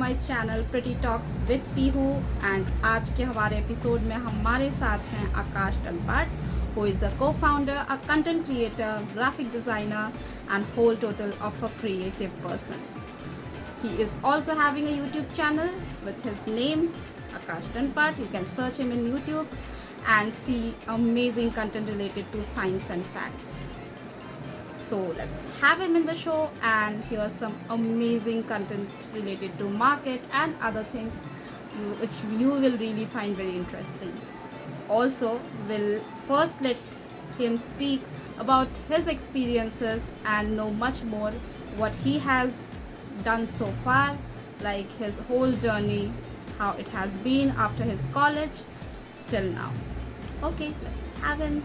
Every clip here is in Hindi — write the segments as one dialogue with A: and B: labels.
A: My channel pretty talks with Peehu and आज के हमारे एपिसोड में हमारे साथ हैं Akash Tanpat who is a co-founder, a content creator, graphic designer and whole total of a creative person. He is also having a YouTube channel with his name Akash Tanpat. You can search him in YouTube and see amazing content related to science and facts. So let's have him in the show and hear some amazing content related to market and other things which you will really find very interesting. Also, we'll first let him speak about his experiences and know much more what he has done so far, like his whole journey, how it has been after his college till now. Okay, let's have him.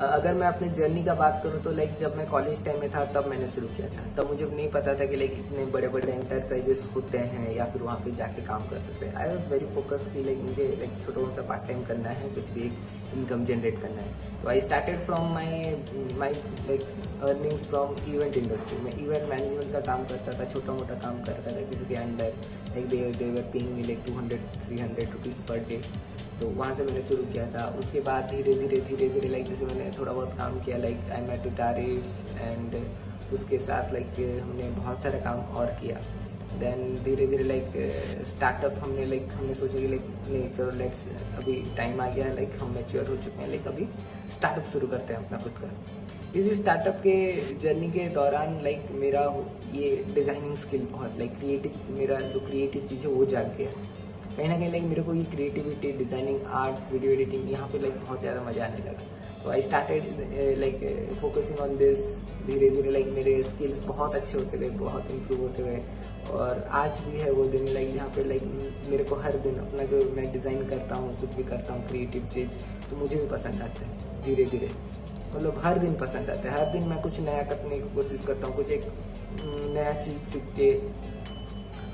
B: अगर मैं अपने जर्नी का बात करूँ तो जब मैं कॉलेज टाइम में था तब मैंने शुरू किया था। तब मुझे नहीं पता था कि इतने बड़े बड़े एंटरप्राइजेस होते हैं या फिर वहाँ पे जाके काम कर सकते हैं। आई वॉज वेरी फोकस कि मुझे छोटा मोटा पार्ट टाइम करना है, कुछ भी एक इनकम जनरेट करना है। तो I started from my earnings from event industry में। इवेंट मैनेजमेंट का काम करता था, छोटा मोटा काम करता था किसी के under. They were paying me 200-300 rupees per day. तो वहाँ से मैंने शुरू किया था। उसके बाद धीरे धीरे जैसे मैंने थोड़ा बहुत काम किया, आई मेट तारीफ एंड उसके साथ हमने बहुत सारा काम और किया। देन धीरे धीरे स्टार्टअप हमने सोचा कि नहीं चलो लेट्स अभी टाइम आ गया है, हम मैच्योर हो चुके हैं, अभी स्टार्टअप शुरू करते हैं अपना खुद का। इस स्टार्टअप के जर्नी के दौरान मेरा ये डिज़ाइनिंग स्किल बहुत मेरा जो क्रिएटिव चीज़ है वो जाग गया। कहीं ना कहीं मेरे को ये creativity, designing, arts, video editing, यहाँ पे बहुत ज़्यादा मज़ा आने लगा। तो I started focusing on this. धीरे धीरे मेरे स्किल्स बहुत अच्छे होते गए, बहुत इम्प्रूव होते गए। और आज भी है वो दिन जहाँ पे मेरे को हर दिन अपना जो मैं डिज़ाइन करता हूँ, कुछ भी करता हूँ क्रिएटिव चीज़, तो मुझे भी पसंद आता है। धीरे धीरे हर दिन पसंद आता है। हर दिन मैं कुछ नया करने की कोशिश करता हूँ, कुछ एक नया चीज़ सीख के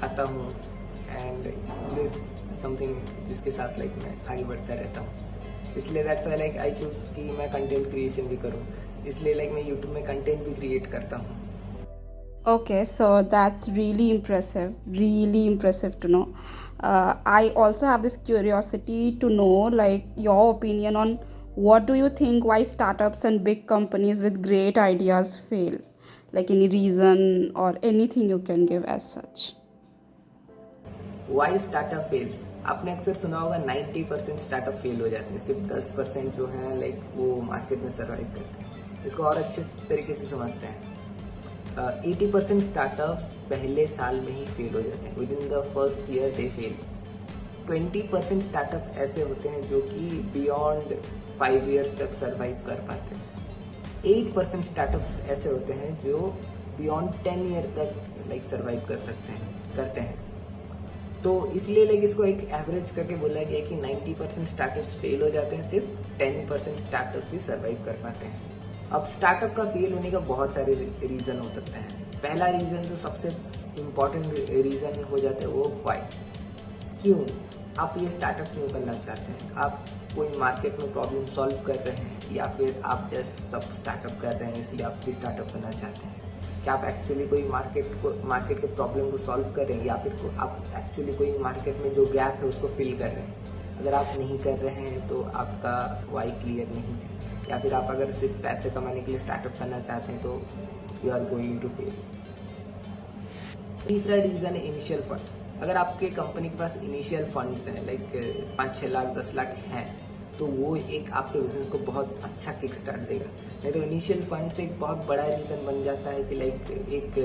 B: आता हूँ। एंड दिस समथिंग जिसके साथ मैं आगे बढ़ता रहता हूँ। इसलिए दैट्स व्हाई आई चूज कि मैं कंटेंट क्रिएशन भी करूँ। इसलिए मैं यूट्यूब में कंटेंट भी क्रिएट करता हूँ।
A: Okay, so that's really impressive to know. I also have this curiosity to know your opinion on what do you think why startups and big companies with great ideas fail? Any reason or anything you can give as such?
B: Why startup fails. आपने अक्सर सुना होगा 90% स्टार्टअप फेल हो जाते हैं, सिर्फ 10% जो है वो मार्केट में सर्वाइव करते हैं। इसको और अच्छे तरीके से समझते हैं। 80% स्टार्टअप्स पहले साल में ही फेल हो जाते हैं, with in the first year they fail. 20% startup ऐसे होते हैं जो कि बियॉन्ड 5 ईयर्स तक सर्वाइव कर पाते हैं। 8% स्टार्टअप्स ऐसे होते हैं जो बियॉन्ड 10 ईयर तक सर्वाइव करते हैं। तो इसलिए इसको एक एवरेज करके बोला गया कि 90% स्टार्टअप्स फेल हो जाते हैं, सिर्फ 10% स्टार्टअप्स ही सर्वाइव कर पाते हैं। अब स्टार्टअप का फेल होने का बहुत सारे रीज़न हो सकते हैं। पहला रीज़न जो सबसे इम्पॉर्टेंट रीज़न हो जाता है वो वाई। क्यों आप ये स्टार्टअप क्यों करना चाहते हैं? आप कोई मार्केट में प्रॉब्लम सॉल्व कर रहे हैं या फिर आप जस्ट सब स्टार्टअप कर रहे हैं इसलिए आप भी स्टार्टअप करना चाहते हैं? क्या आप एक्चुअली कोई मार्केट के प्रॉब्लम को सॉल्व कर रहे हैं या फिर आप एक्चुअली कोई मार्केट में जो गैप है उसको फिल कर रहे हैं? अगर आप नहीं कर रहे हैं तो आपका वाई क्लियर नहीं है, या फिर आप अगर सिर्फ पैसे कमाने के लिए स्टार्टअप करना चाहते हैं तो you are going to fail. तीसरा रीज़न है इनिशियल फंड्स। अगर आपके कंपनी के पास इनिशियल फंड्स हैं 5-6 लाख 10 लाख हैं तो वो एक आपके बिजनेस को बहुत अच्छा किक स्टार्ट देगा। नहीं तो इनिशियल फंड से एक बहुत बड़ा रीज़न बन जाता है कि एक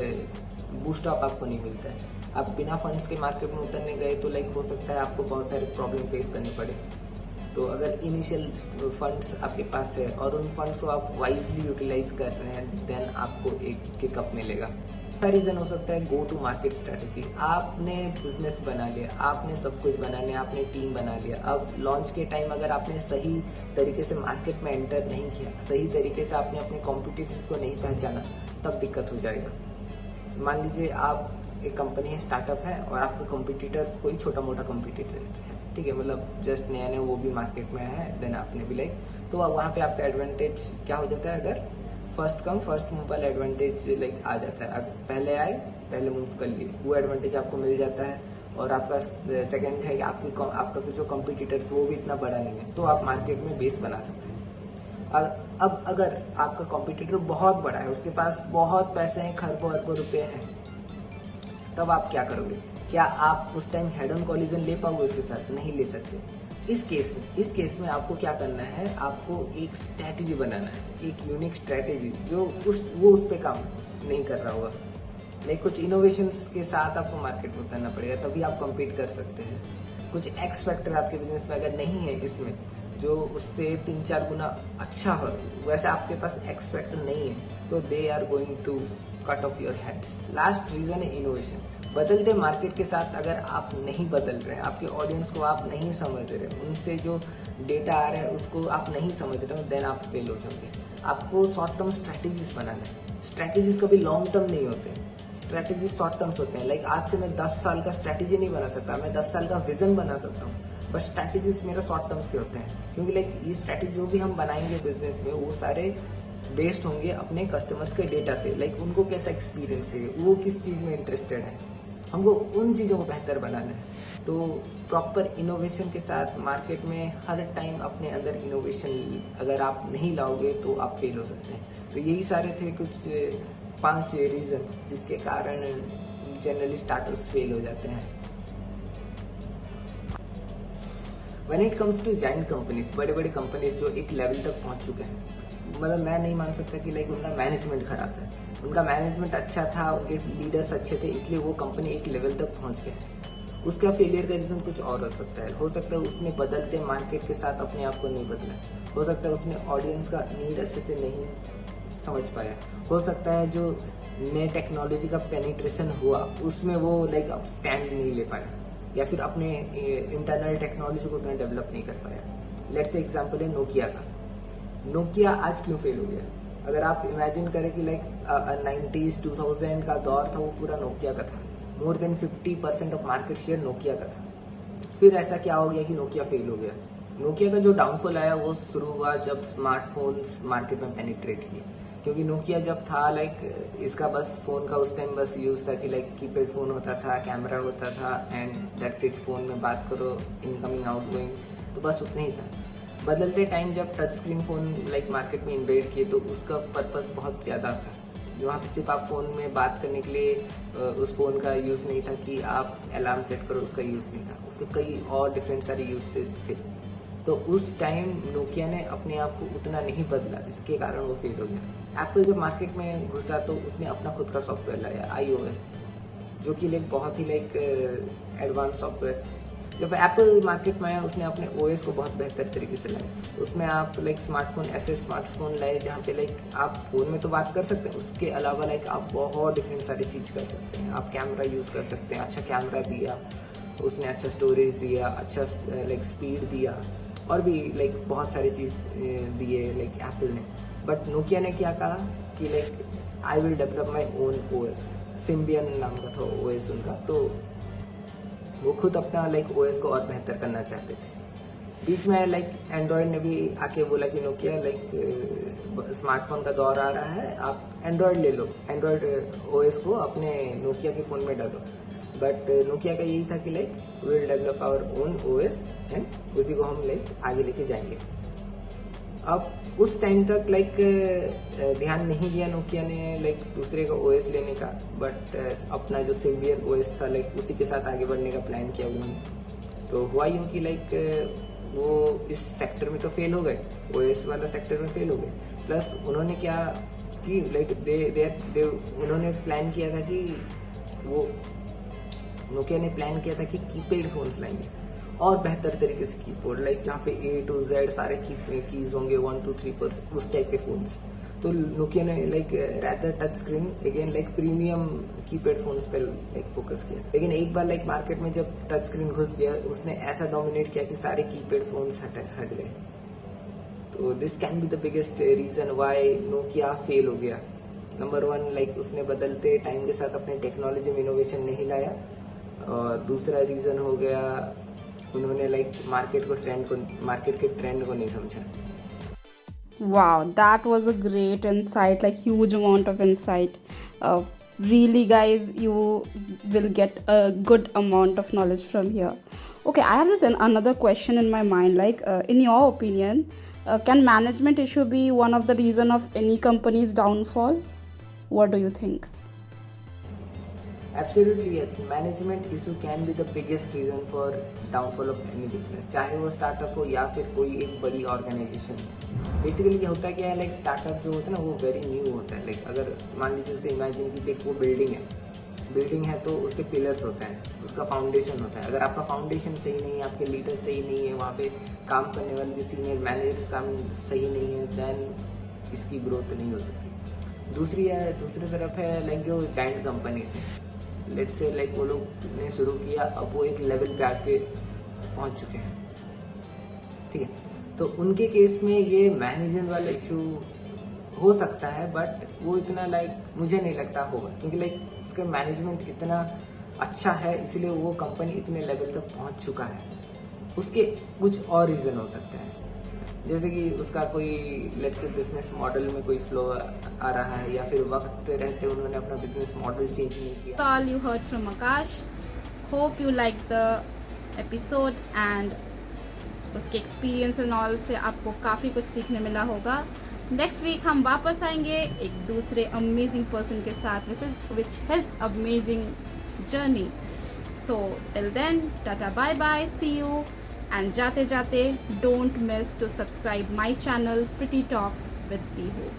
B: बूस्ट अप आपको नहीं मिलता है। आप बिना फंड्स के मार्केट में उतरने गए तो हो सकता है आपको बहुत सारे प्रॉब्लम फेस करने पड़े। तो अगर इनिशियल फंड्स आपके पास है और उन फंड्स को आप वाइजली यूटिलाइज कर रहे हैं देन आपको एक किकअप मिलेगा। का रीज़न हो सकता है गो टू मार्केट स्ट्रैटेजी। आपने बिजनेस बना लिया, आपने सब कुछ बना लिया, आपने टीम बना लिया। अब लॉन्च के टाइम अगर आपने सही तरीके से मार्केट में एंटर नहीं किया, सही तरीके से आपने अपने कॉम्पिटिटर्स को नहीं पहचाना, तब दिक्कत हो जाएगा। मान लीजिए आप एक कंपनी है, स्टार्टअप है और आपके कॉम्पिटिटर्स कोई छोटा मोटा कॉम्पिटिटर है, ठीक है, जस्ट नया वो भी मार्केट में है, देन आपने भी तो वहाँ पे आपका एडवांटेज क्या हो जाता है? अगर फर्स्ट कम फर्स्ट मूव वाला एडवांटेज आ जाता है। पहले आए पहले मूव कर लिए, वो एडवांटेज आपको मिल जाता है। और आपका सेकंड है कि आपका जो कॉम्पिटिटर्स वो भी इतना बड़ा नहीं है, तो आप मार्केट में बेस बना सकते हैं। अब अगर आपका कॉम्पिटिटर बहुत बड़ा है, उसके पास बहुत पैसे हैं, खरबों अरबों रुपए हैं, तब आप क्या करोगे? क्या आप उस टाइम हेड ऑन कॉलिजन ले पाओगे उसके साथ? नहीं ले सकते। इस केस में आपको क्या करना है, आपको एक स्ट्रैटेजी बनाना है, एक यूनिक स्ट्रैटेजी जो उस पे काम नहीं कर रहा होगा। नहीं, कुछ इनोवेशंस के साथ आपको मार्केट में उतरना पड़ेगा, तभी आप कम्पीट कर सकते हैं। कुछ एक्स फैक्टर आपके बिजनेस में अगर नहीं है इसमें, जो उससे 3-4 गुना अच्छा हो, वैसे आपके पास एक्स फैक्टर नहीं है, तो they are going to cut off your heads. Last reason है इनोवेशन। बदलते मार्केट के साथ अगर आप नहीं बदल रहे, आपके ऑडियंस को आप नहीं समझ रहे, उनसे जो डेटा आ रहा है उसको आप नहीं समझ रहे हो, देन आप फेल हो जाओगे। आपको शॉर्ट टर्म स्ट्रैटेजीज बनाना है। स्ट्रैटेजीज कभी लॉन्ग टर्म नहीं होते, स्ट्रैटेजी शॉर्ट टर्म्स होते हैं। लाइक आज से मैं 10 साल का स्ट्रैटेजी नहीं बना सकता, मैं 10 साल का विजन बना सकता हूँ, बट स्ट्रैटेजीज मेरा शॉर्ट टर्म्स के होते हैं। क्योंकि लाइक ये स्ट्रैटेजी जो भी हम बनाएंगे बिजनेस में, वो सारे बेस्ड होंगे अपने कस्टमर्स के डेटा से। लाइक उनको कैसा एक्सपीरियंस है, वो किस चीज़ में इंटरेस्टेड है, हमको उन चीज़ों को बेहतर बनाना है। तो प्रॉपर इनोवेशन के साथ मार्केट में हर टाइम अपने अंदर इनोवेशन अगर आप नहीं लाओगे तो आप फेल हो सकते हैं। तो यही सारे थे कुछ 5 रीजंस जिसके कारण जनरली स्टार्टर्स फेल हो जाते हैं। When it comes to giant companies, बड़े बड़े कंपनीज जो एक लेवल तक पहुंच चुके हैं, मतलब मैं नहीं मान सकता कि लाइक उनका मैनेजमेंट खराब है। उनका मैनेजमेंट अच्छा था, उनके लीडर्स अच्छे थे, इसलिए वो कंपनी एक लेवल तक पहुंच गए। उसका फेलियर का रीजन कुछ और हो सकता है। हो सकता है उसने बदलते मार्केट के साथ अपने आप को नहीं बदला, हो सकता है उसने ऑडियंस का नीड अच्छे से नहीं समझ पाया, हो सकता है जो नए टेक्नोलॉजी का पेनिट्रेशन हुआ उसमें वो लाइक अब स्टैंड नहीं ले पाया, या फिर अपने इंटरनल टेक्नोलॉजी को उतना डेवलप नहीं कर पाया। लेट्स से एग्जांपल है नोकिया का। नोकिया आज क्यों फेल हो गया? अगर आप इमेजिन करें कि लाइक 90s 2000 का दौर था, वो पूरा नोकिया का था। More than 50% of market share Nokia का था। फिर ऐसा क्या हो गया कि नोकिया फेल हो गया? नोकिया का जो डाउनफॉल आया वो शुरू हुआ जब स्मार्टफोन्स मार्केट में पेनिट्रेट किए। क्योंकि नोकिया जब था लाइक इसका बस फोन का उस टाइम बस यूज था कि लाइक कीपैड फोन होता था, कैमरा होता था एंड दैट्स इट। फोन में बात करो, इनकमिंग आउटगोइंग, तो बस उतना ही था। बदलते टाइम जब touch screen phone like market में इन्वेड किए तो उसका पर्पस बहुत ज़्यादा था। वहाँ पे सिर्फ आप फ़ोन में बात करने के लिए उस फ़ोन का यूज़ नहीं था कि आप अलार्म सेट करो, उसका यूज़ नहीं था। उसके कई और डिफरेंट सारे यूजेस थे। तो उस टाइम नोकिया ने अपने आप को उतना नहीं बदला, इसके कारण वो फेल हो गया। एप्पल जब मार्केट में घुसा तो उसने अपना खुद का सॉफ्टवेयर लाया iOS, जो कि लाइक बहुत ही लाइक एडवांस सॉफ्टवेयर। जब एप्पल मार्केट में आया उसने अपने OS को बहुत बेहतर तरीके से लाया। उसमें आप लाइक स्मार्टफोन, ऐसे स्मार्टफोन लाए जहाँ पे लाइक आप फोन में तो बात कर सकते हैं, उसके अलावा लाइक आप बहुत डिफरेंट सारी चीज़ कर सकते हैं। आप कैमरा यूज़ कर सकते हैं, अच्छा कैमरा दिया उसने, अच्छा स्टोरेज दिया, अच्छा लाइक स्पीड दिया, और भी लाइक बहुत सारी चीज़ दिए लाइक एप्पल ने। बट नोकिया ने क्या कहा कि like I will develop my own OS। Symbian नाम का था OS उनका। तो वो खुद अपना लाइक OS को और बेहतर करना चाहते थे। बीच में लाइक एंड्रॉयड ने भी आके बोला कि नोकिया लाइक स्मार्टफोन का दौर आ रहा है, आप एंड्रॉयड ले लो, एंड्रॉयड OS को अपने नोकिया के फ़ोन में डालो। बट नोकिया का यही था कि like will develop our own OS and उसी को हम लाइक आगे लेके जाएंगे। अब उस टाइम तक लाइक ध्यान नहीं दिया नोकिया ने लाइक दूसरे का OS लेने का, बट अपना जो सिम्बियन OS था लाइक उसी के साथ आगे बढ़ने का प्लान किया उन्होंने। तो हुआ यूँ कि लाइक वो इस सेक्टर में तो फेल हो गए, OS वाला सेक्टर में फेल हो गए। प्लस उन्होंने क्या कि लाइक उन्होंने प्लान किया था कि वो नोकिया ने प्लान किया था कि कीपैड फोन्स लाएंगे और बेहतर तरीके से कीबोर्ड, लाइक जहाँ पे A to Z सारे कीज होंगे 1 2 3 पर, उस टाइप के फोन्स। तो नोकिया ने like rather touch screen again like premium keypad phones पे लाइक फोकस किया। लेकिन एक बार लाइक मार्केट में जब टच स्क्रीन घुस गया, उसने ऐसा डोमिनेट किया कि सारे कीपैड फोन्स हट गए। तो this can be the biggest reason why Nokia fail हो गया। नंबर 1 लाइक उसने बदलते टाइम के साथ अपने टेक्नोलॉजी में इनोवेशन नहीं लाया, और दूसरा रीजन हो गया उन्होंने लाइक मार्केट के ट्रेंड को नहीं समझा।
A: Wow, that was a great insight, like huge amount of insight. really guys, you will get a good amount of knowledge from here. Okay, I have this another question in my mind, like in your opinion, can management issue be one of the reason of any company's downfall? What do you think?
B: Absolutely yes, management issue can be the biggest reason for downfall of any business, चाहे वो स्टार्टअप हो या फिर कोई एक बड़ी ऑर्गेनाइजेशन। बेसिकली क्या होता है, क्या है, लाइक स्टार्टअप जो होता है ना वो वेरी न्यू होता है। लाइक अगर मान लीजिए उसे इमेजिन कीजिए वो बिल्डिंग है तो उसके पिलर्स होते हैं, उसका फाउंडेशन होता है। अगर आपका फाउंडेशन सही नहीं है, आपके लीडर सही नहीं है, वहाँ पे काम करने वाले जो सीनियर मैनेजर्स काम सही नहीं है, देन इसकी ग्रोथ नहीं हो सकती। दूसरी तरफ है लाइक जो जाइंट कंपनीज हैं, लेट्स से लाइक वो लोग ने शुरू किया, अब वो एक लेवल पे आके पहुंच चुके हैं, ठीक है। तो उनके केस में ये मैनेजमेंट वाला इशू हो सकता है, बट वो इतना लाइक मुझे नहीं लगता होगा, क्योंकि लाइक उसका मैनेजमेंट इतना अच्छा है, इसलिए वो कंपनी इतने लेवल तक पहुंच चुका है। उसके कुछ और रीज़न हो सकते हैं, जैसे कि उसका कोई लेट्स से बिजनेस मॉडल में कोई फ्लो आ रहा है, या फिर वक्त रहते उन्होंने अपना बिजनेस मॉडल चेंज नहीं किया।
A: All you heard from Akash. Hope you liked the episode and उसके एक्सपीरियंस एंड ऑल से आपको काफ़ी कुछ सीखने मिला होगा। नेक्स्ट वीक हम वापस आएंगे एक दूसरे अमेजिंग पर्सन के साथ which has amazing journey. So till then, tata bye bye, see you. And जाते जाते don't miss to subscribe my channel pretty talks with Pihu.